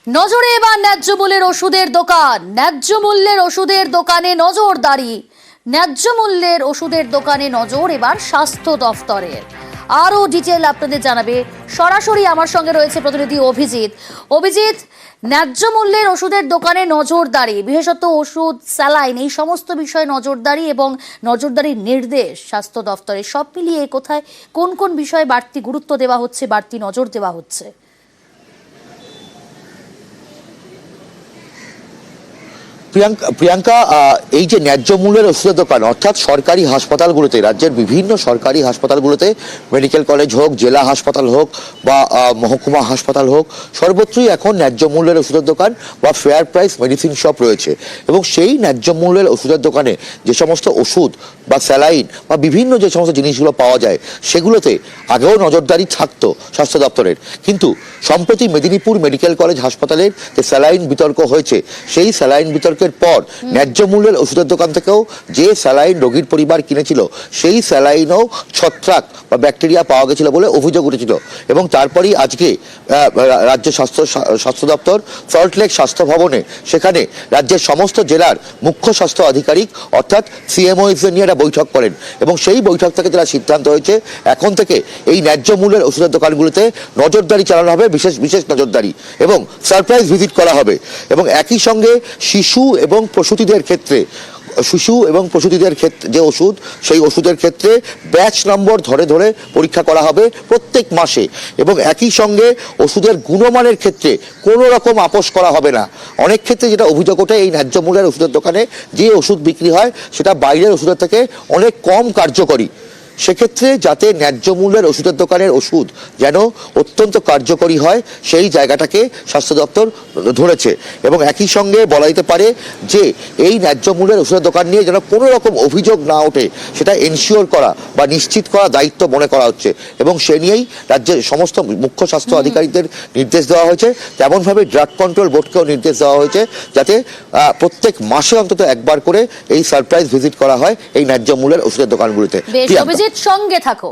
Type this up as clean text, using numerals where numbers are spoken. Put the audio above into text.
নজরে এবার ন্যায্য মূল্যের ওষুধের দোকান। ন্যায্য মূল্যের ওষুধের দোকানে নজরদারি। ন্যায্য মূল্যের ওষুধের দোকানে নজর এবার স্বাস্থ্য দফতরের। আরো ডিটেল আপনাদের জানাবে সরাসরি আমার সঙ্গে রয়েছে প্রতিনিধি অভিজিৎ। অভিজিৎ, ন্যায্য মূল্যের ওষুধের দোকানে নজরদারি, বিশেষত ওষুধ, স্যালাইন, এই সমস্ত বিষয়ে নজরদারি এবং নজরদারির নির্দেশ স্বাস্থ্য দফতরে, সব মিলিয়ে কোথায় কোন কোন বিষয়ে বাড়তি গুরুত্ব দেওয়া হচ্ছে, বাড়তি নজর দেওয়া হচ্ছে? প্রিয়াঙ্কা, এই যে ন্যায্য মূল্যের ওষুধের দোকান, অর্থাৎ সরকারি হাসপাতালগুলোতে, রাজ্যের বিভিন্ন সরকারি হাসপাতালগুলোতে, মেডিকেল কলেজ হোক, জেলা হাসপাতাল হোক বা মহকুমা হাসপাতাল হোক, সর্বত্রই এখন ন্যায্য মূল্যের ওষুধের দোকান বা ফেয়ার প্রাইস মেডিসিন শপ রয়েছে। এবং সেই ন্যায্য মূল্যের ওষুধের দোকানে যে সমস্ত ওষুধ বা স্যালাইন বা বিভিন্ন যে সমস্ত জিনিসগুলো পাওয়া যায়, সেগুলোতে আগেও নজরদারি থাকতো স্বাস্থ্য দপ্তরের। কিন্তু সম্প্রতি মেদিনীপুর মেডিকেল কলেজ হাসপাতালের যে স্যালাইন বিতর্ক হয়েছে, সেই স্যালাইন বিতর্কের পর ন্যায্য মূল্যের ওষুধের দোকান থেকেও যে স্যালাইন রোগীর পরিবার কিনেছিল, সেই স্যালাইনও ছত্রাক বা ব্যাকটেরিয়া পাওয়া গেছিল বলে অভিযোগ উঠেছিল। এবং তারপরেই আজকে রাজ্য স্বাস্থ্য দপ্তর সল্টলেক স্বাস্থ্য ভবনে, সেখানে রাজ্যের সমস্ত জেলার মুখ্য স্বাস্থ্য আধিকারিক অর্থাৎ সিএমওদের নিয়ে একটা বৈঠক করেন। এবং সেই বৈঠক থেকে যেটা সিদ্ধান্ত হয়েছে, এখন থেকে এই ন্যায্য মূল্যের ওষুধের দোকানগুলিতে নজরদারি চালানো হবে, বিশেষ বিশেষ নজরদারি, এবং সারপ্রাইজ ভিজিট করা হবে। এবং একই সঙ্গে শিশু এবং প্রসূতিদের ক্ষেত্রে যে ওষুধ, সেই ওষুধের ক্ষেত্রে ব্যাচ নম্বর ধরে ধরে পরীক্ষা করা হবে প্রত্যেক মাসে। এবং একই সঙ্গে ওষুধের গুণমানের ক্ষেত্রে কোনো রকম আপোষ করা হবে না। অনেক ক্ষেত্রে যেটা অভিযোগ ওঠে, এই ন্যায্য মূল্যের ওষুধের দোকানে যে ওষুধ বিক্রি হয় সেটা বাইরের ওষুধের থেকে অনেক কম কার্যকরী। সেক্ষেত্রে যাতে ন্যায্য মূল্যের ওষুধের দোকানের ওষুধ যেন অত্যন্ত কার্যকরী হয়, সেই জায়গাটাকে স্বাস্থ্য দপ্তর ধরেছে। এবং একই সঙ্গে বলা যেতে পারে যে এই ন্যায্য মূল্যের ওষুধের দোকান নিয়ে যেন কোনো রকম অভিযোগ না ওঠে, সেটা এনশিওর করা বা নিশ্চিত করা দায়িত্ব মনে করা হচ্ছে। এবং সে নিয়েই রাজ্যের সমস্ত মুখ্য স্বাস্থ্য আধিকারিকদের নির্দেশ দেওয়া হয়েছে। তেমনভাবে ড্রাগ কন্ট্রোল বোর্ডকেও নির্দেশ দেওয়া হয়েছে যাতে প্রত্যেক মাসে অন্তত একবার করে এই সারপ্রাইজ ভিজিট করা হয় এই ন্যায্য মূল্যের ওষুধের দোকানগুলিতে। সঙ্গে থাকো।